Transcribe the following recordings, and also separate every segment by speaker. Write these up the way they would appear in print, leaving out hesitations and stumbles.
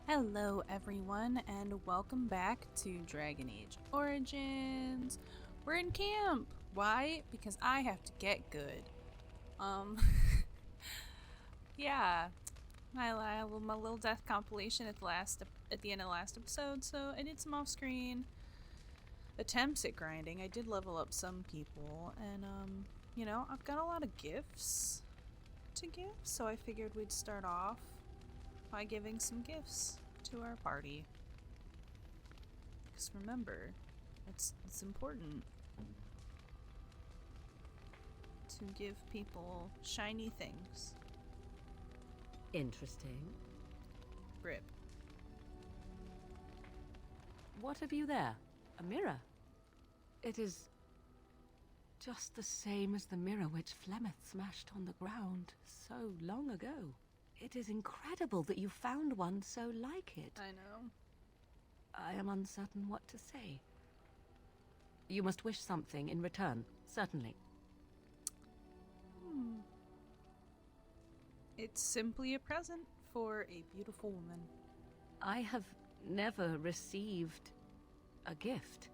Speaker 1: Hello everyone and welcome back to Dragon Age Origins. We're in camp. Why? Because I have to get good. Yeah. My little death compilation at the end of the last episode, so I did some off-screen attempts at grinding. I did level up some people and I've got a lot of gifts to give, so I figured we'd start off by giving some gifts to our party. Because remember, it's important to give people shiny things.
Speaker 2: Interesting.
Speaker 1: Rip.
Speaker 2: What have you there? A mirror? It is just the same as the mirror which Flemeth smashed on the ground so long ago. It is incredible that you found one so like it.
Speaker 1: I know.
Speaker 2: I am uncertain what to say. You must wish something in return, certainly.
Speaker 1: It's simply a present for a beautiful woman.
Speaker 2: I have never received a gift.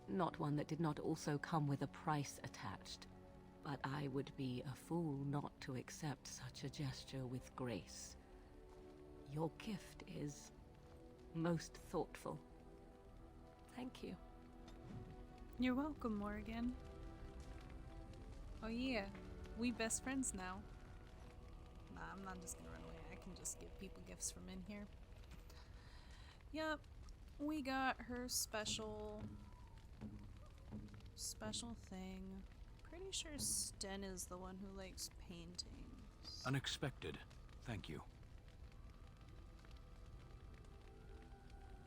Speaker 2: Not one that did not also come with a price attached. But I would be a fool not to accept such a gesture with grace. Your gift is most thoughtful. Thank you.
Speaker 1: You're welcome, Morgan. Oh yeah, we best friends now. Nah, I'm not just gonna run away. I can just give people gifts from in here. Yep, we got her special thing. Pretty sure Sten is the one who likes paintings.
Speaker 3: Unexpected. Thank you.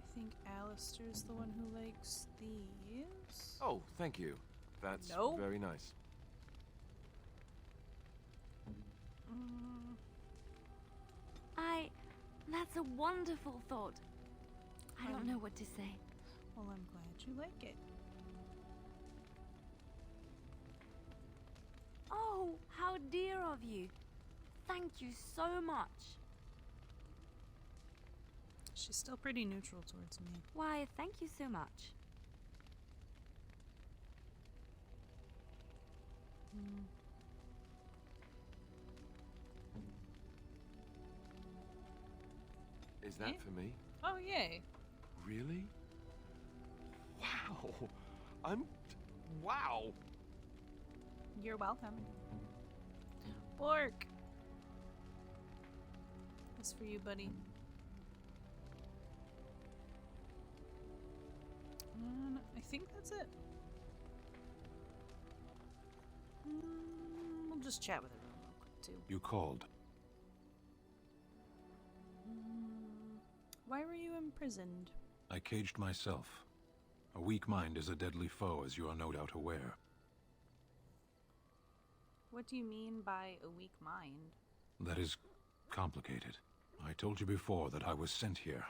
Speaker 1: I think Alistair's the one who likes these.
Speaker 4: Oh, thank you. That's very nice.
Speaker 5: That's a wonderful thought. I don't know what to say.
Speaker 1: Well, I'm glad you like it.
Speaker 5: Oh, how dear of you. Thank you so much.
Speaker 1: She's still pretty neutral towards me.
Speaker 5: Why, thank you so much.
Speaker 4: Is that for me?
Speaker 1: Oh, yay.
Speaker 4: Really? Wow. Wow.
Speaker 1: You're welcome. Bork! This for you, buddy. And I think that's it. We'll just chat with everyone real quick, too.
Speaker 3: You called.
Speaker 1: Why were you imprisoned?
Speaker 3: I caged myself. A weak mind is a deadly foe, as you are no doubt aware.
Speaker 1: What do you mean by a weak mind?
Speaker 3: That is complicated. I told you before that I was sent here.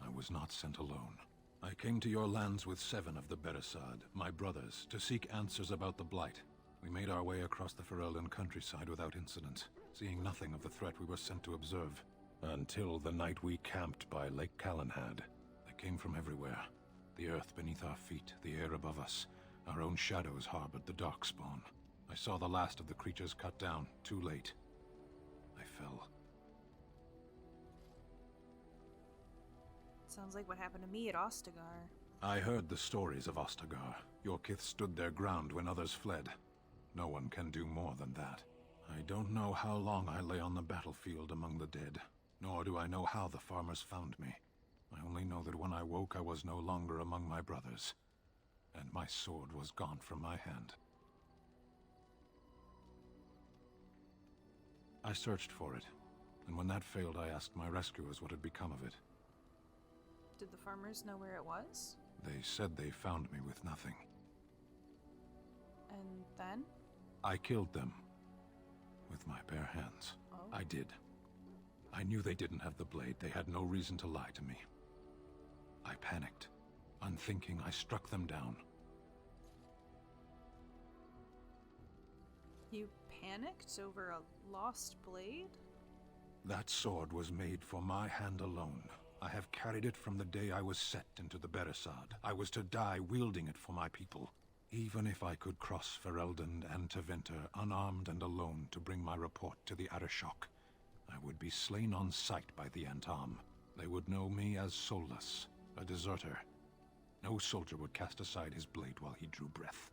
Speaker 3: I was not sent alone. I came to your lands with 7 of the Beresad, my brothers, to seek answers about the Blight. We made our way across the Ferelden countryside without incident, seeing nothing of the threat we were sent to observe. Until the night we camped by Lake Calenhad. They came from everywhere. The earth beneath our feet, the air above us. Our own shadows harbored the darkspawn. I saw the last of the creatures cut down, too late. I fell.
Speaker 1: Sounds like what happened to me at Ostagar.
Speaker 3: I heard the stories of Ostagar. Your kith stood their ground when others fled. No one can do more than that. I don't know how long I lay on the battlefield among the dead, nor do I know how the farmers found me. I only know that when I woke I was no longer among my brothers, and my sword was gone from my hand. I searched for it, and when that failed I asked my rescuers what had become of it.
Speaker 1: Did the farmers know where it was?
Speaker 3: They said they found me with nothing.
Speaker 1: And then?
Speaker 3: I killed them. With my bare hands.
Speaker 1: Oh.
Speaker 3: I did. I knew they didn't have the blade. They had no reason to lie to me. I panicked. Unthinking, I struck them down.
Speaker 1: You panicked over a lost blade?
Speaker 3: That sword was made for my hand alone. I have carried it from the day I was set into the Beresad. I was to die wielding it for my people. Even if I could cross Ferelden and Tevinter unarmed and alone to bring my report to the Arishok, I would be slain on sight by the Antam. They would know me as soulless, a deserter. No soldier would cast aside his blade while he drew breath.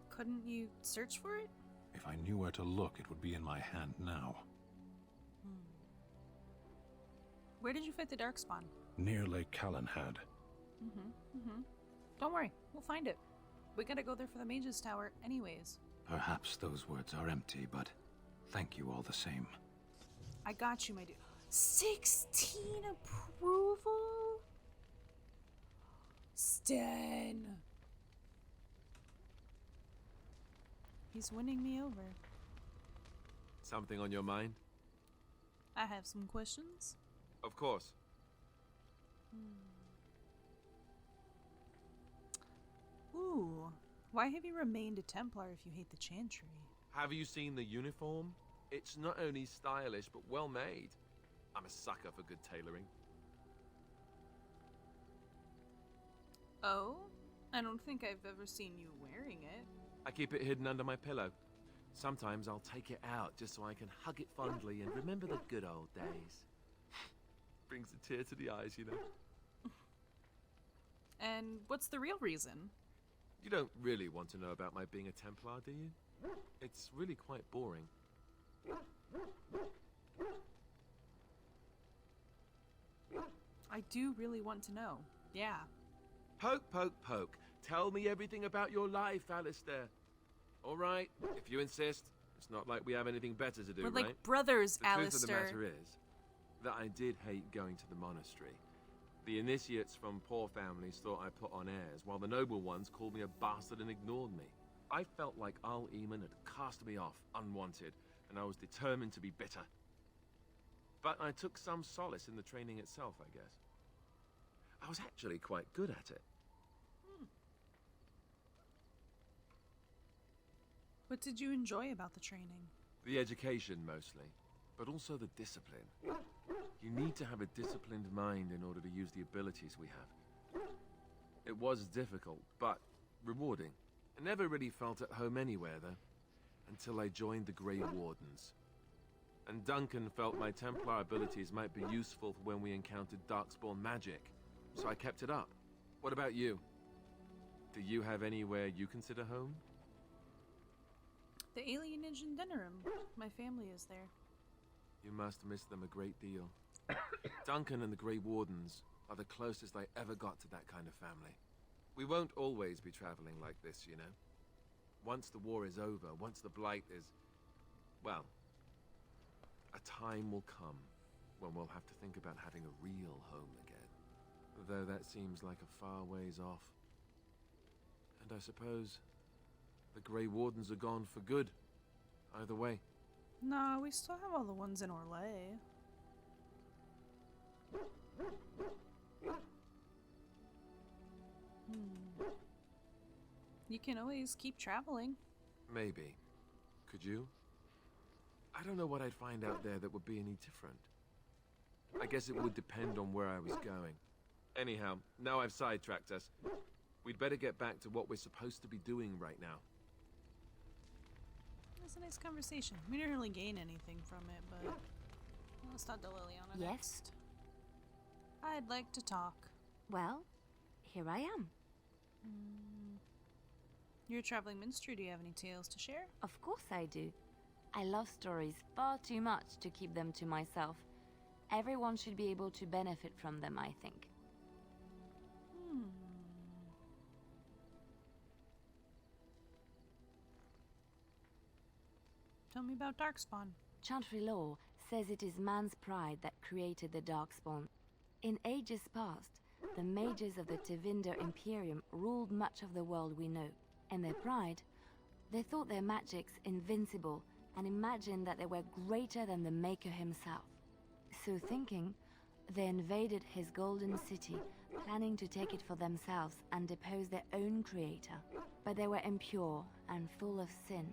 Speaker 1: Couldn't you search for it?
Speaker 3: If I knew where to look, it would be in my hand now.
Speaker 1: Where did you fight the Darkspawn?
Speaker 3: Near Lake Callanhad.
Speaker 1: Don't worry, we'll find it. We gotta go there for the Mage's Tower anyways.
Speaker 3: Perhaps those words are empty, but thank you all the same.
Speaker 1: I got you, my dude. 16 approval? Sten! He's winning me over.
Speaker 4: Something on your mind?
Speaker 1: I have some questions.
Speaker 4: Of course.
Speaker 1: Ooh, why have you remained a Templar if you hate the Chantry?
Speaker 4: Have you seen the uniform? It's not only stylish, but well made. I'm a sucker for good tailoring.
Speaker 1: Oh? I don't think I've ever seen you wearing it.
Speaker 4: I keep it hidden under my pillow. Sometimes I'll take it out just so I can hug it fondly and remember the good old days. Brings a tear to the eyes, you know.
Speaker 1: And what's the real reason?
Speaker 4: You don't really want to know about my being a Templar, do you? It's really quite boring.
Speaker 1: I do really want to know. Yeah.
Speaker 4: Poke, poke, poke. Tell me everything about your life, Alistair. All right, if you insist. It's not like we have anything better to do,
Speaker 1: We're
Speaker 4: right?
Speaker 1: like brothers,
Speaker 4: The truth of
Speaker 1: Alistair.
Speaker 4: the matter is that I did hate going to the monastery. The initiates from poor families thought I put on airs, while the noble ones called me a bastard and ignored me. I felt like Al Eamon had cast me off, unwanted, and I was determined to be bitter. But I took some solace in the training itself, I guess. I was actually quite good at it.
Speaker 1: What did you enjoy about the training?
Speaker 4: The education, mostly, but also the discipline. You need to have a disciplined mind in order to use the abilities we have. It was difficult, but rewarding. I never really felt at home anywhere, though, until I joined the Grey Wardens. And Duncan felt my Templar abilities might be useful for when we encountered Darkspawn magic, so I kept it up. What about you? Do you have anywhere you consider home?
Speaker 1: The alienage in Denerim. My family is there.
Speaker 4: You must miss them a great deal. Duncan and the Grey Wardens are the closest I ever got to that kind of family. We won't always be traveling like this, you know. Once the war is over, once the Blight is... well, a time will come when we'll have to think about having a real home again. Though that seems like a far ways off. And I suppose the Grey Wardens are gone for good. Either way.
Speaker 1: No, we still have all the ones in Orlais. You can always keep traveling.
Speaker 4: Maybe. Could you? I don't know what I'd find out there that would be any different. I guess it would depend on where I was going. Anyhow, now I've sidetracked us. We'd better get back to what we're supposed to be doing right now.
Speaker 1: It's a nice conversation. We didn't really gain anything from it, but let's talk to Liliana
Speaker 5: Yes?
Speaker 1: next. I'd like to talk.
Speaker 5: Well, here I am.
Speaker 1: You're a traveling minstrel. Do you have any tales to share?
Speaker 5: Of course I do. I love stories far too much to keep them to myself. Everyone should be able to benefit from them, I think.
Speaker 1: Tell me about Darkspawn.
Speaker 5: Chantry law says it is man's pride that created the Darkspawn. In ages past, the mages of the Tevinder Imperium ruled much of the world we know. And their pride, they thought their magics invincible and imagined that they were greater than the Maker himself. So thinking, they invaded his golden city, planning to take it for themselves and depose their own creator. But they were impure and full of sin.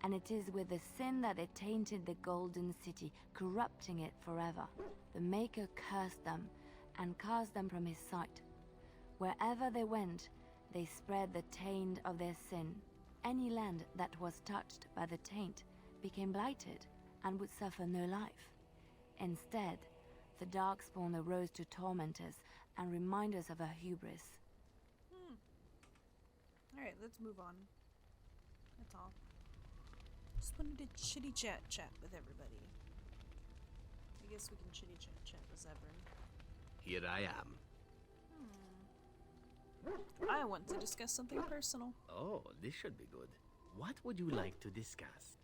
Speaker 5: And it is with the sin that they tainted the Golden City, corrupting it forever. The Maker cursed them and cast them from his sight. Wherever they went, they spread the taint of their sin. Any land that was touched by the taint became blighted and would suffer no life. Instead, the Darkspawn arose to torment us and remind us of our hubris.
Speaker 1: Alright, let's move on. That's all. Just wanted to chitty chat with everybody. I guess we can chitty chat with Zevran.
Speaker 6: Here I am.
Speaker 1: I want to discuss something personal.
Speaker 6: Oh, this should be good. What would you like to discuss?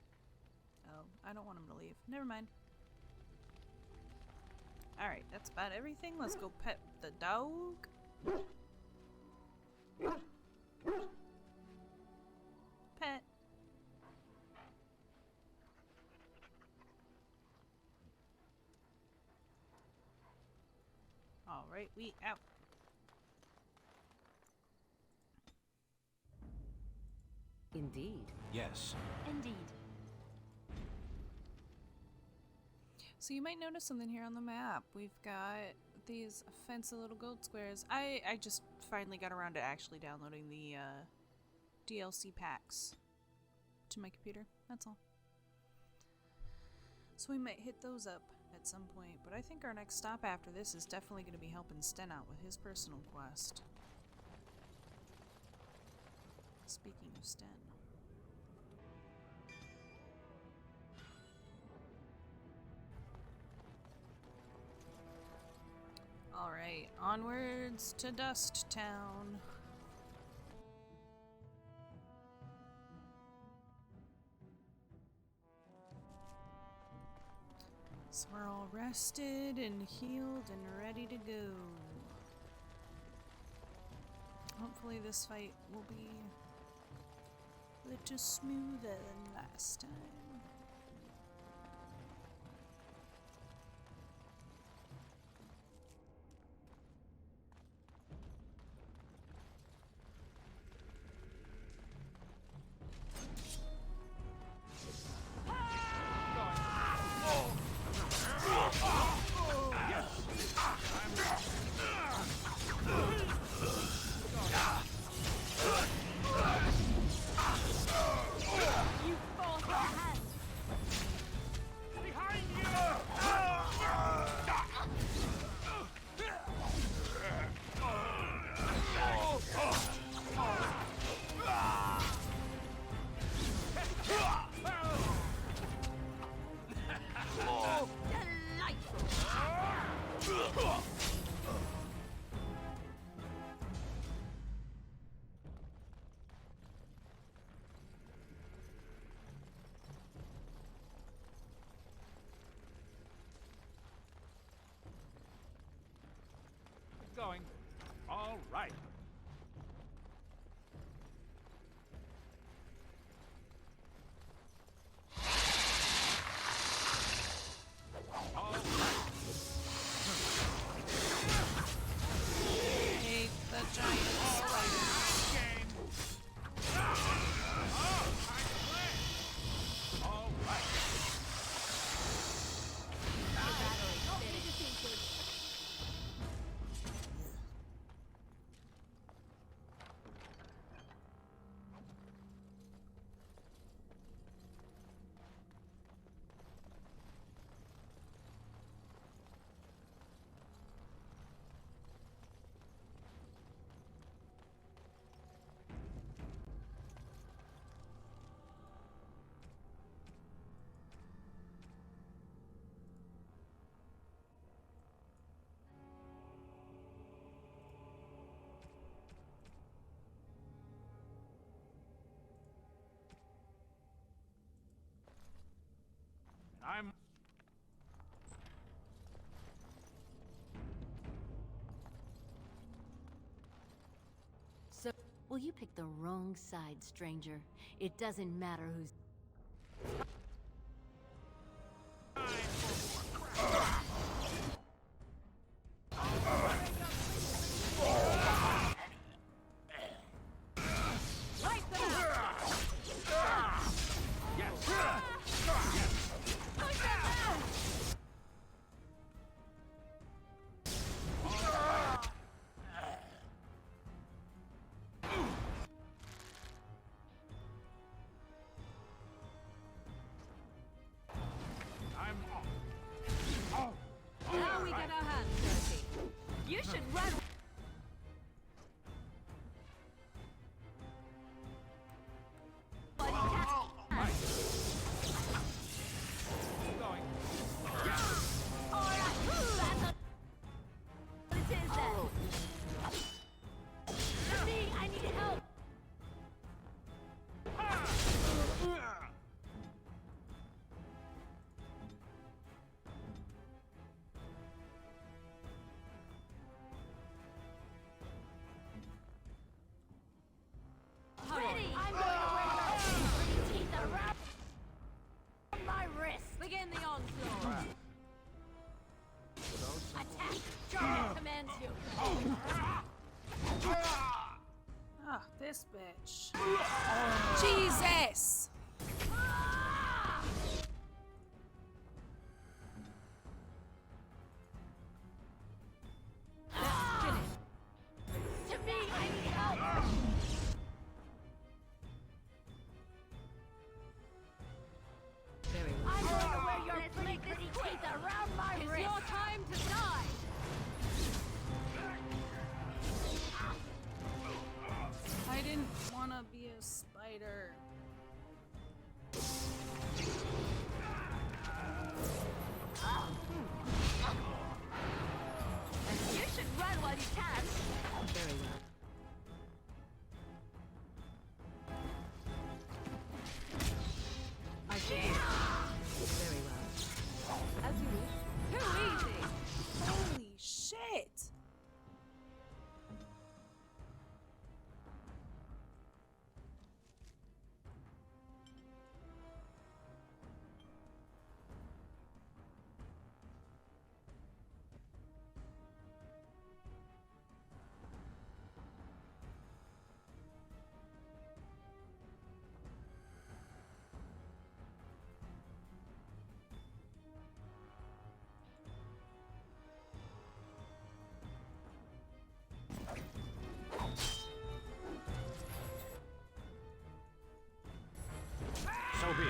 Speaker 1: Oh, I don't want him to leave. Never mind. Alright, that's about everything. Let's go pet the dog. Pet. Alright, we out.
Speaker 2: Indeed.
Speaker 3: Yes.
Speaker 5: Indeed.
Speaker 1: So you might notice something here on the map. We've got these fancy little gold squares. I just finally got around to actually downloading the DLC packs to my computer. That's all. So we might hit those up at some point. But I think our next stop after this is definitely going to be helping Sten out with his personal quest. Speaking of Sten. Alright, onwards to Dust Town. So we're all rested and healed and ready to go. Hopefully this fight will be a little smoother than last time.
Speaker 7: Going. All right. All right.
Speaker 1: Take the giant spider.
Speaker 7: Game. Oh, nice play. All right. I'm
Speaker 2: So, well, you picked the wrong side, stranger. It doesn't matter who's...
Speaker 5: my wrist! Begin the onslaught! Attack! Jarvia commands you!
Speaker 1: Ah, this bitch. Jesus!
Speaker 5: To me, I need help!
Speaker 2: Very well.
Speaker 5: I'm going to wear your pretty teeth around my wrist! It's your time to die!
Speaker 1: I didn't want to be a spider.
Speaker 5: You should run while you can!
Speaker 2: Very well. I shall do. Very well. As you wish.
Speaker 5: Too easy!
Speaker 1: Holy shit!
Speaker 7: So be it.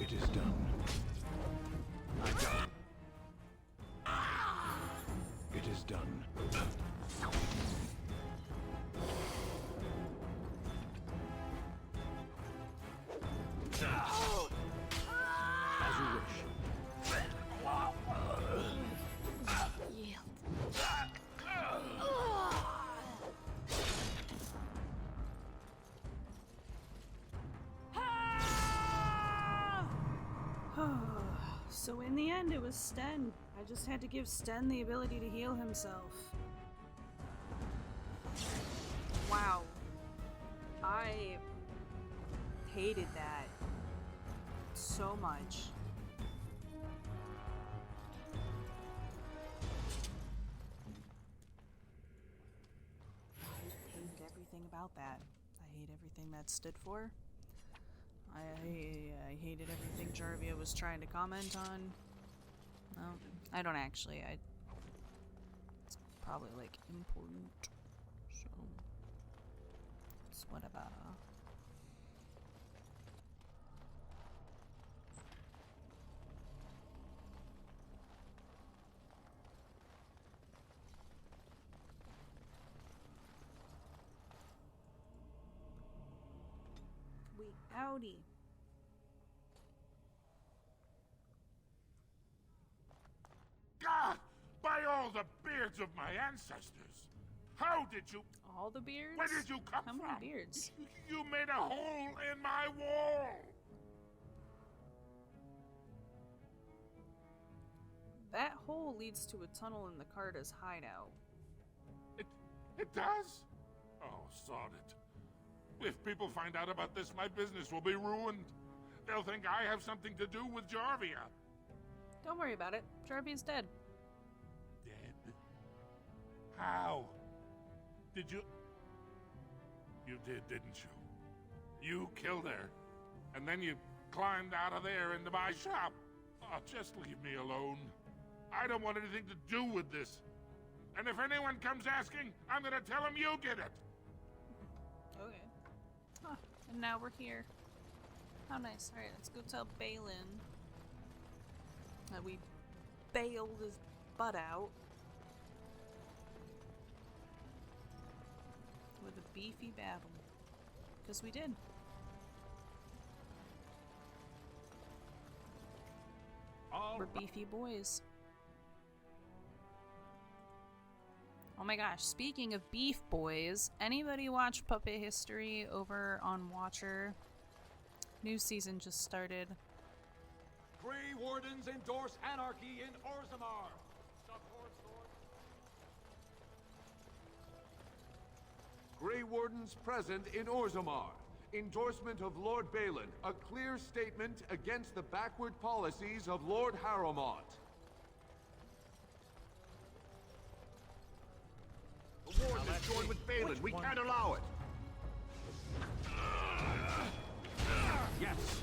Speaker 3: It is done.
Speaker 7: I'm done.
Speaker 3: It is done.
Speaker 7: As you wish.
Speaker 1: So in the end, it was Sten. I just had to give Sten the ability to heal himself. Wow. I hated that so much. I hate everything about that. I hate everything that stood for. I hated everything Jarvia was trying to comment on. No, I don't actually. It's probably like important. So it's whatever. We outie.
Speaker 7: God! By all the beards of my ancestors! How did you...
Speaker 1: All the beards?
Speaker 7: Where did you come
Speaker 1: How
Speaker 7: from?
Speaker 1: many beards?
Speaker 7: You made a hole in my wall!
Speaker 1: That hole leads to a tunnel in the Carta's hideout.
Speaker 7: It does? Oh, sod it. If people find out about this, my business will be ruined. They'll think I have something to do with Jarvia.
Speaker 1: Don't worry about it. Jarvia's dead.
Speaker 7: Dead? How? Did you... You did, didn't you? You killed her. And then you climbed out of there into my shop. Oh, just leave me alone. I don't want anything to do with this. And if anyone comes asking, I'm gonna tell them you did it.
Speaker 1: Okay. Huh. And now we're here. How nice. Alright, let's go tell Balin that we bailed his butt out with a beefy battle. Because we did. We're beefy boys. Oh my gosh, speaking of beef boys, anybody watch Puppet History over on Watcher? New season just started.
Speaker 8: Grey Wardens endorse anarchy in Orzammar. Support Grey Wardens present in Orzammar. Endorsement of Lord Balin. A clear statement against the backward policies of Lord Harrowmont.
Speaker 9: The Warden is joined with Balin. We can't allow it.
Speaker 8: Yes.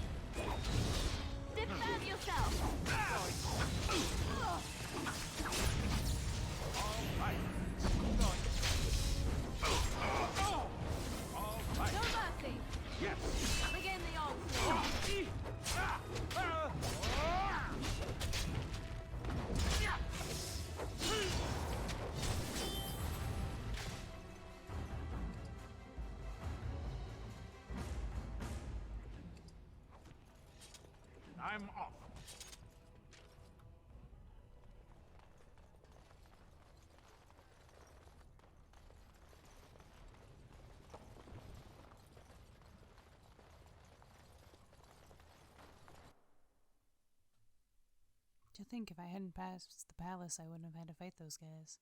Speaker 5: Defend yourself! No mercy!
Speaker 8: Yes.
Speaker 5: Begin the onslaught!
Speaker 7: I'm off.
Speaker 1: To think if I hadn't passed the palace, I wouldn't have had to fight those guys.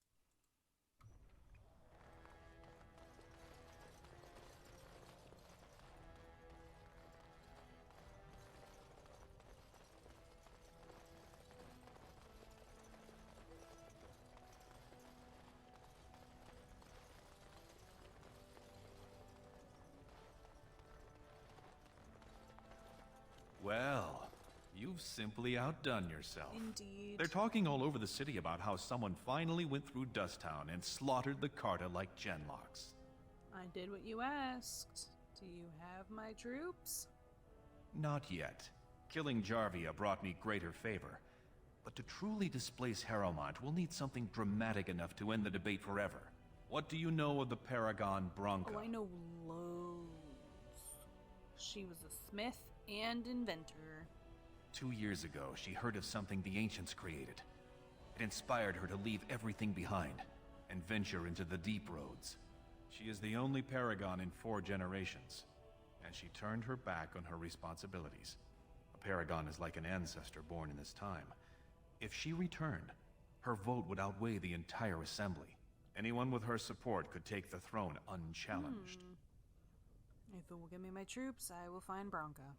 Speaker 10: Well, you've simply outdone yourself.
Speaker 1: Indeed.
Speaker 10: They're talking all over the city about how someone finally went through Dust Town and slaughtered the Carta like genlocks.
Speaker 1: I did what you asked. Do you have my troops?
Speaker 10: Not yet. Killing Jarvia brought me greater favor. But to truly displace Harrowmont, we'll need something dramatic enough to end the debate forever. What do you know of the Paragon Branka?
Speaker 1: Oh, I know loads. She was a smith and inventor.
Speaker 10: 2 years ago, she heard of something the Ancients created. It inspired her to leave everything behind and venture into the deep roads. She is the only Paragon in 4 generations, and she turned her back on her responsibilities. A Paragon is like an ancestor born in this time. If she returned, her vote would outweigh the entire assembly. Anyone with her support could take the throne unchallenged.
Speaker 1: If it will give me my troops, I will find Branka.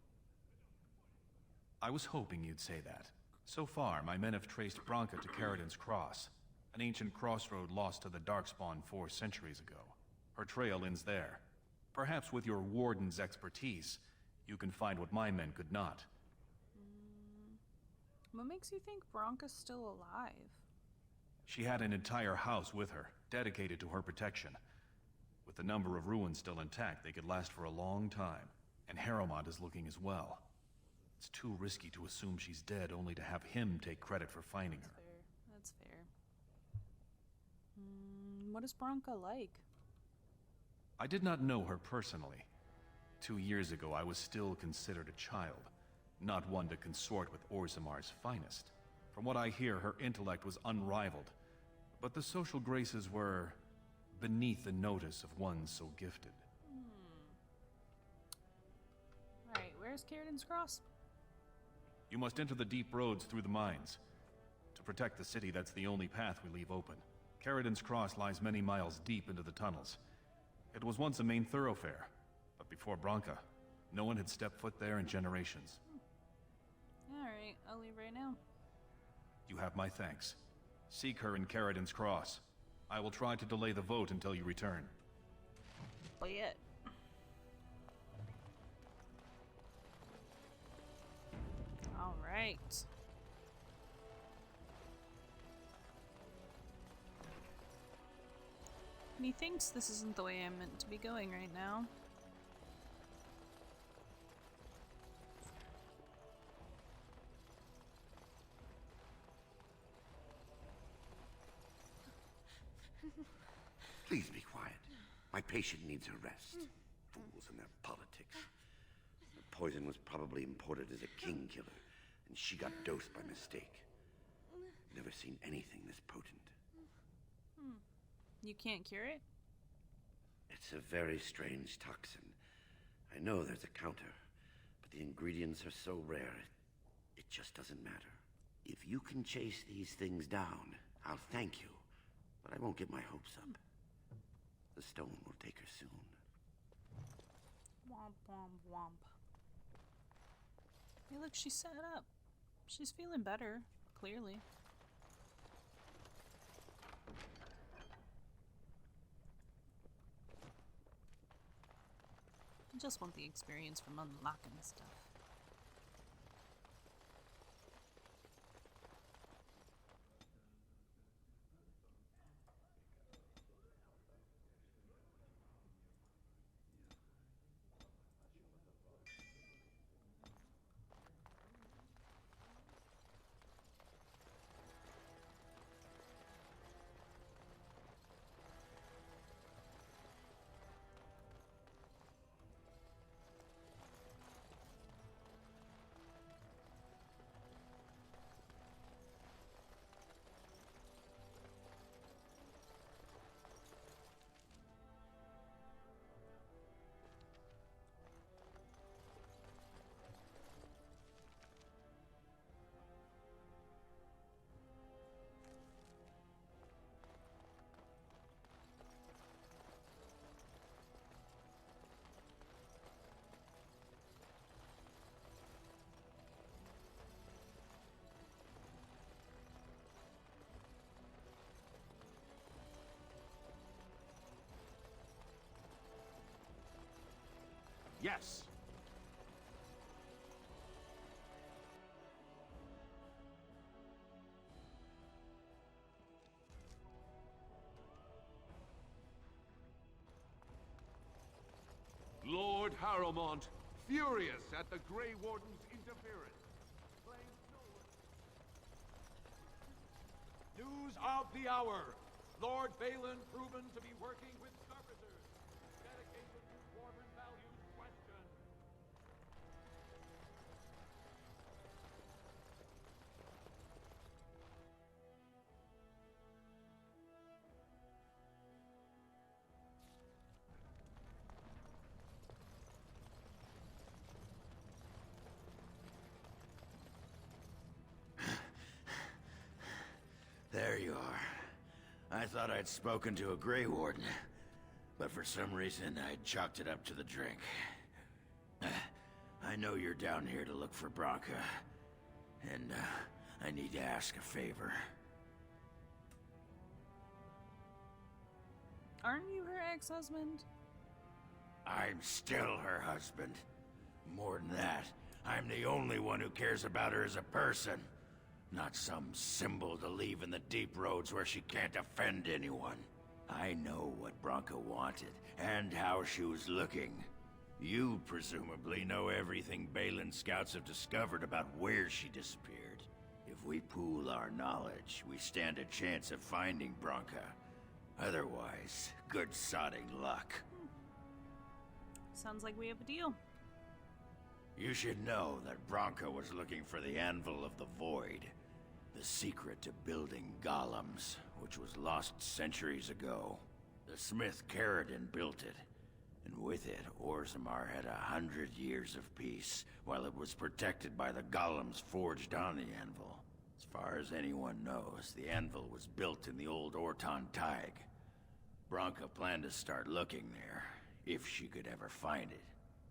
Speaker 10: I was hoping you'd say that. So far, my men have traced Branka to Carridan's Cross, an ancient crossroad lost to the Darkspawn 4 centuries ago. Her trail ends there. Perhaps with your Warden's expertise, you can find what my men could not.
Speaker 1: What makes you think Branka's still alive?
Speaker 10: She had an entire house with her, dedicated to her protection. With the number of ruins still intact, they could last for a long time. And Harrowmont is looking as well. It's too risky to assume she's dead, only to have him take credit for finding her.
Speaker 1: That's fair. What is Branka like?
Speaker 10: I did not know her personally. 2 years ago, I was still considered a child, not one to consort with Orzammar's finest. From what I hear, her intellect was unrivaled, but the social graces were beneath the notice of one so gifted.
Speaker 1: Alright, where's Carridan's Cross?
Speaker 10: You must enter the deep roads through the mines. To protect the city, that's the only path we leave open. Carridan's Cross lies many miles deep into the tunnels. It was once a main thoroughfare, but before Branka, no one had stepped foot there in generations.
Speaker 1: Alright, I'll leave right now.
Speaker 10: You have my thanks. Seek her in Carridan's Cross. I will try to delay the vote until you return.
Speaker 1: But yet. Alright. Methinks this isn't the way I'm meant to be going right now.
Speaker 9: Please be quiet. My patient needs her rest. Fools and their politics. The poison was probably imported as a king killer, and she got dosed by mistake. Never seen anything this potent.
Speaker 1: You can't cure it?
Speaker 9: It's a very strange toxin. I know there's a counter, but the ingredients are so rare, it just doesn't matter. If you can chase these things down, I'll thank you, but I won't get my hopes up. The stone will take her soon.
Speaker 1: Womp womp womp. Hey, look, she's set up. She's feeling better, clearly. I just want the experience from unlocking stuff.
Speaker 8: Yes. Lord Harrowmont, furious at the Grey Warden's interference, claims no... News of the hour. Lord Balin proven to be working with carpenters. Dedication to dwarven values questioned.
Speaker 6: There you are. I thought I'd spoken to a Grey Warden, but for some reason I chalked it up to the drink. I know you're down here to look for Branka, and I need to ask a favor.
Speaker 1: Aren't you her ex-husband?
Speaker 6: I'm still her husband. More than that, I'm the only one who cares about her as a person. Not some symbol to leave in the deep roads where she can't offend anyone. I know what Branka wanted, and how she was looking. You presumably know everything Balin scouts have discovered about where she disappeared. If we pool our knowledge, we stand a chance of finding Branka. Otherwise, good sodding luck.
Speaker 1: Sounds like we have a deal.
Speaker 6: You should know that Branka was looking for the Anvil of the Void, the secret to building golems, which was lost centuries ago. The smith Ferelden built it, and with it, Orzammar had 100 years of peace, while it was protected by the golems forged on the anvil. As far as anyone knows, the anvil was built in the old Orton Tig. Branka planned to start looking there, if she could ever find it.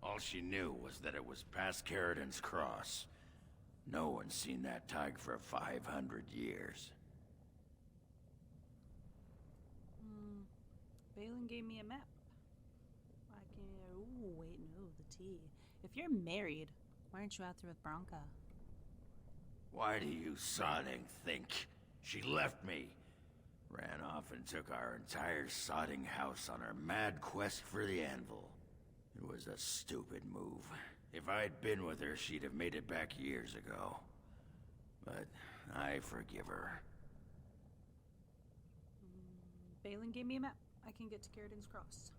Speaker 6: All she knew was that it was past Ferelden's cross. No one's seen that Tig for 500 years.
Speaker 1: Balin gave me a map. I can... Ooh, wait, no, the T. If you're married, why aren't you out there with Branka?
Speaker 6: Why do you sodding think? She left me. Ran off and took our entire sodding house on her mad quest for the anvil. It was a stupid move. If I'd been with her, she'd have made it back years ago. But I forgive her.
Speaker 1: Balin gave me a map. I can get to Ferelden's cross.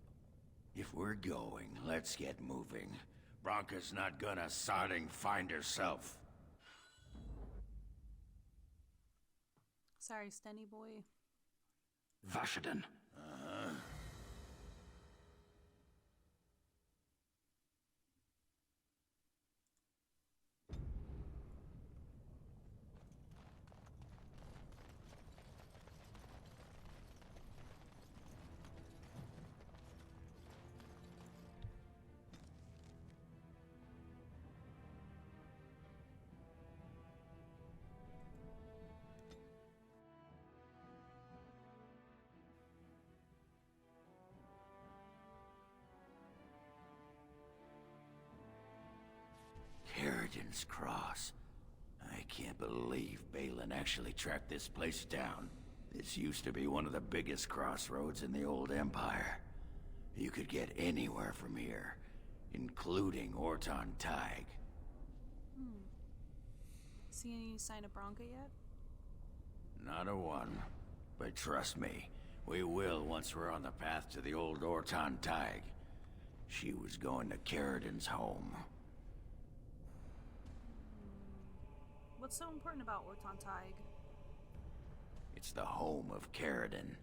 Speaker 6: If we're going, let's get moving. Branka's not gonna sodding find herself.
Speaker 1: Sorry, Stenny boy.
Speaker 6: Vashaden. King's Cross. I can't believe Balin actually tracked this place down. This used to be one of the biggest crossroads in the old Empire. You could get anywhere from here, including Orton Tig.
Speaker 1: See any sign of Branka yet?
Speaker 6: Not a one. But trust me, we will once we're on the path to the old Orton Tig. She was going to Ferelden's home.
Speaker 1: What's so important about Orton Tig?
Speaker 6: It's the home of Ferelden,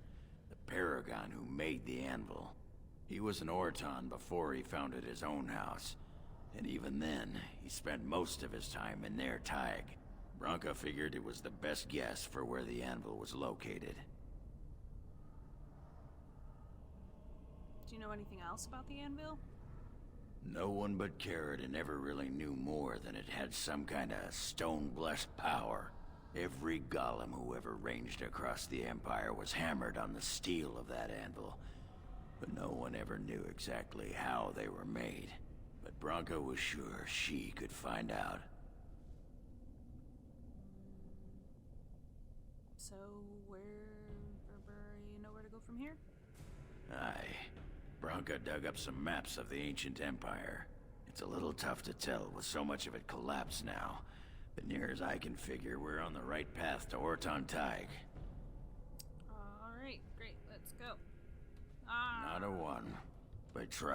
Speaker 6: the Paragon who made the anvil. He was an Orton before he founded his own house. And even then, he spent most of his time in their Tig. Branka figured it was the best guess for where the anvil was located.
Speaker 1: Do you know anything else about the anvil?
Speaker 6: No one but Ferelden ever really knew more than it had some kind of stone-blessed power. Every golem who ever ranged across the Empire was hammered on the steel of that anvil. But no one ever knew exactly how they were made. But Branka was sure she could find out.
Speaker 1: So, you know where to go from here?
Speaker 6: Aye. Branka dug up some maps of the ancient empire. It's a little tough to tell with so much of it collapsed now. But near as I can figure, we're on the right path to Orton Tig.
Speaker 1: Alright, great, let's go.
Speaker 6: Not a one. But try.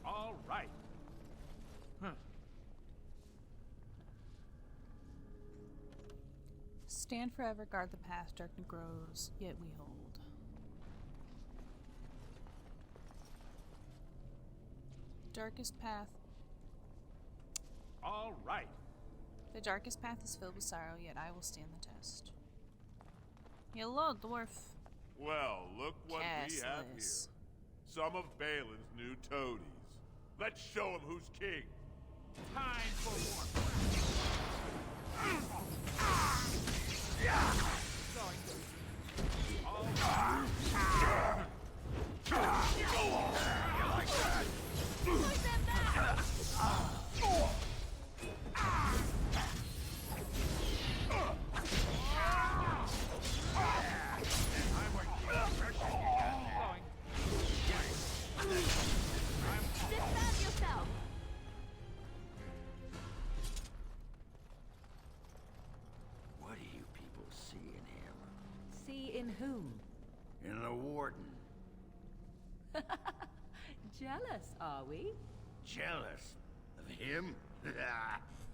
Speaker 7: All right.
Speaker 1: Stand forever, guard the path, darkness grows, yet we hold. Darkest path.
Speaker 7: All right.
Speaker 1: The darkest path is filled with sorrow, yet I will stand the test. Hello, dwarf.
Speaker 7: Well, look what we have here.
Speaker 1: Castless.
Speaker 7: Some of Balin's new toadies. Let's show him who's king. Time for more. All right. You like that?
Speaker 6: What do you people see in him?
Speaker 2: See in whom?
Speaker 6: In the warden.
Speaker 2: Jealous, are we?
Speaker 6: Jealous of him?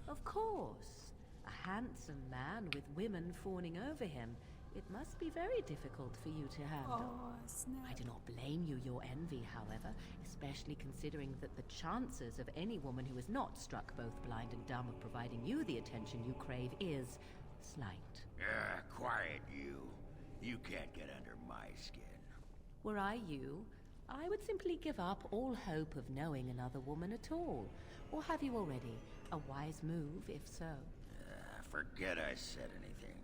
Speaker 2: Of course. A handsome man with women fawning over him. It must be very difficult for you to handle.
Speaker 1: Oh, snap.
Speaker 2: I do not blame you your envy, however, especially considering that the chances of any woman who is not struck both blind and dumb of providing you the attention you crave is slight.
Speaker 6: Quiet you. You can't get under my skin.
Speaker 2: Were I you, I would simply give up all hope of knowing another woman at all. Or have you already? A wise move, if so.
Speaker 6: Forget I said anything.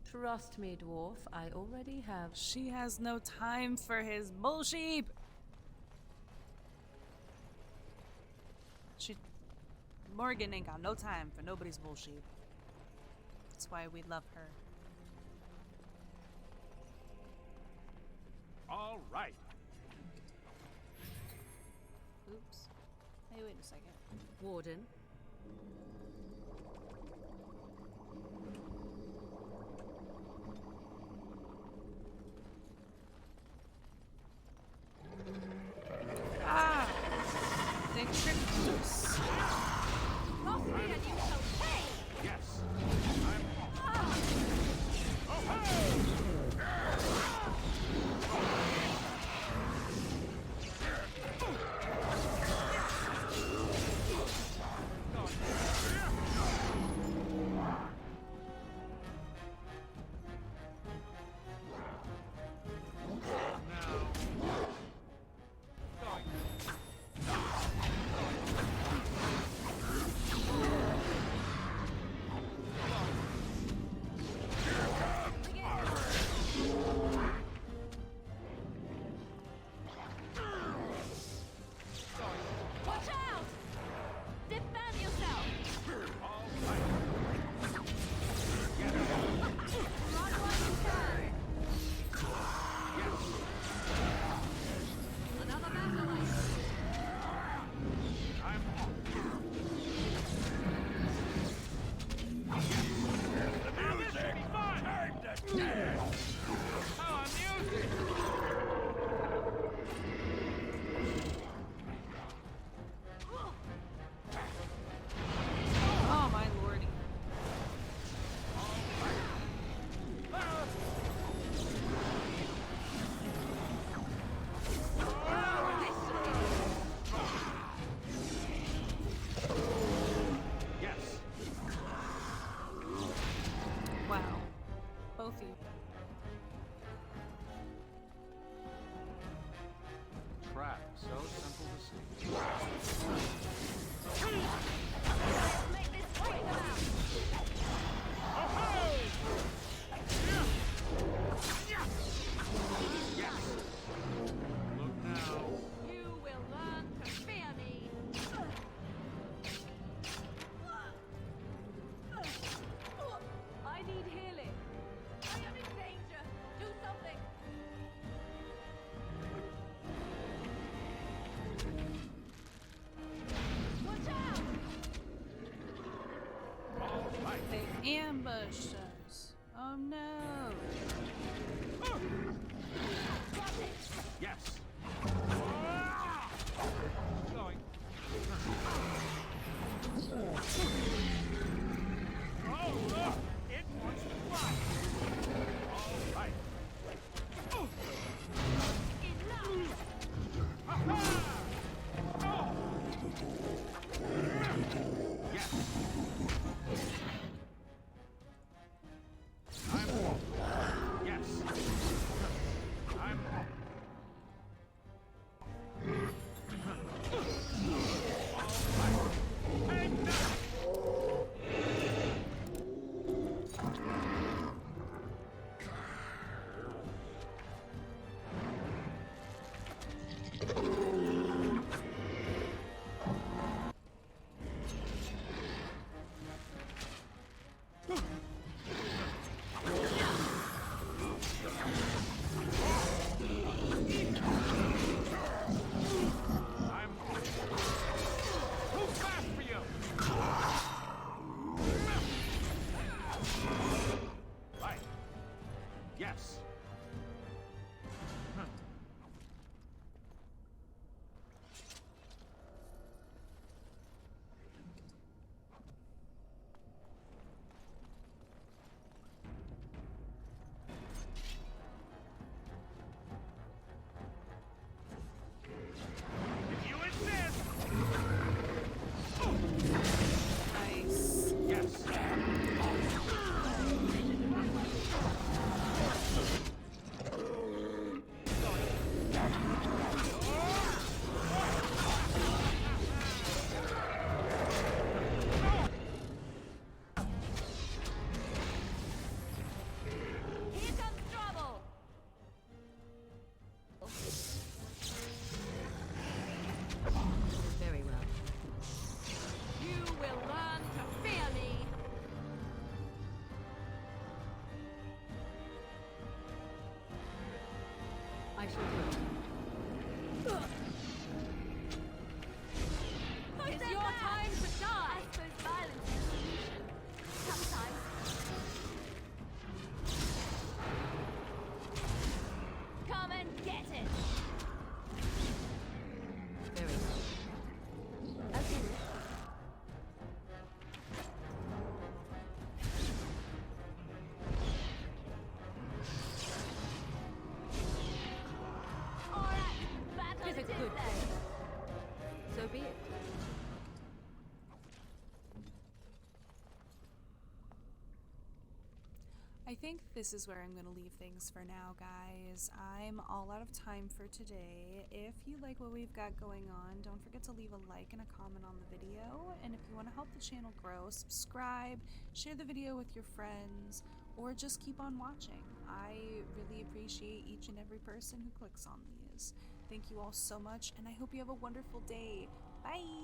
Speaker 2: Trust me, dwarf, I already have.
Speaker 1: She has no time for his bullshit. Morgan ain't got no time for nobody's bullshit. That's why we love her.
Speaker 7: All right.
Speaker 1: Oops. Hey, wait a second.
Speaker 2: Warden.
Speaker 1: Ah! They tricked us.
Speaker 5: Cross me and you shall pay!
Speaker 7: Yes.
Speaker 1: They ambushed us. Oh no.
Speaker 10: Yes. Going. Oh, look! It wants to fly. All right. Yes. Yes. Yes. If you insist.
Speaker 1: Nice.
Speaker 10: Yes.
Speaker 5: Here comes trouble!
Speaker 2: Very well.
Speaker 5: You will learn to fear me!
Speaker 2: I shall do it.
Speaker 5: It's your time to die! I suppose violence is the solution. Sometimes. Come and get it!
Speaker 2: Very well.
Speaker 5: Okay. Alright, battle
Speaker 2: Is
Speaker 5: it
Speaker 2: it
Speaker 5: is
Speaker 2: good?
Speaker 5: then.
Speaker 2: So be it.
Speaker 1: I think this is where I'm going to leave things for now, guys. I'm all out of time for today. If you like what we've got going on, don't forget to leave a like and a comment on the video. And if you want to help the channel grow, subscribe, share the video with your friends, or just keep on watching. I really appreciate each and every person who clicks on these. Thank you all so much, and I hope you have a wonderful day. Bye!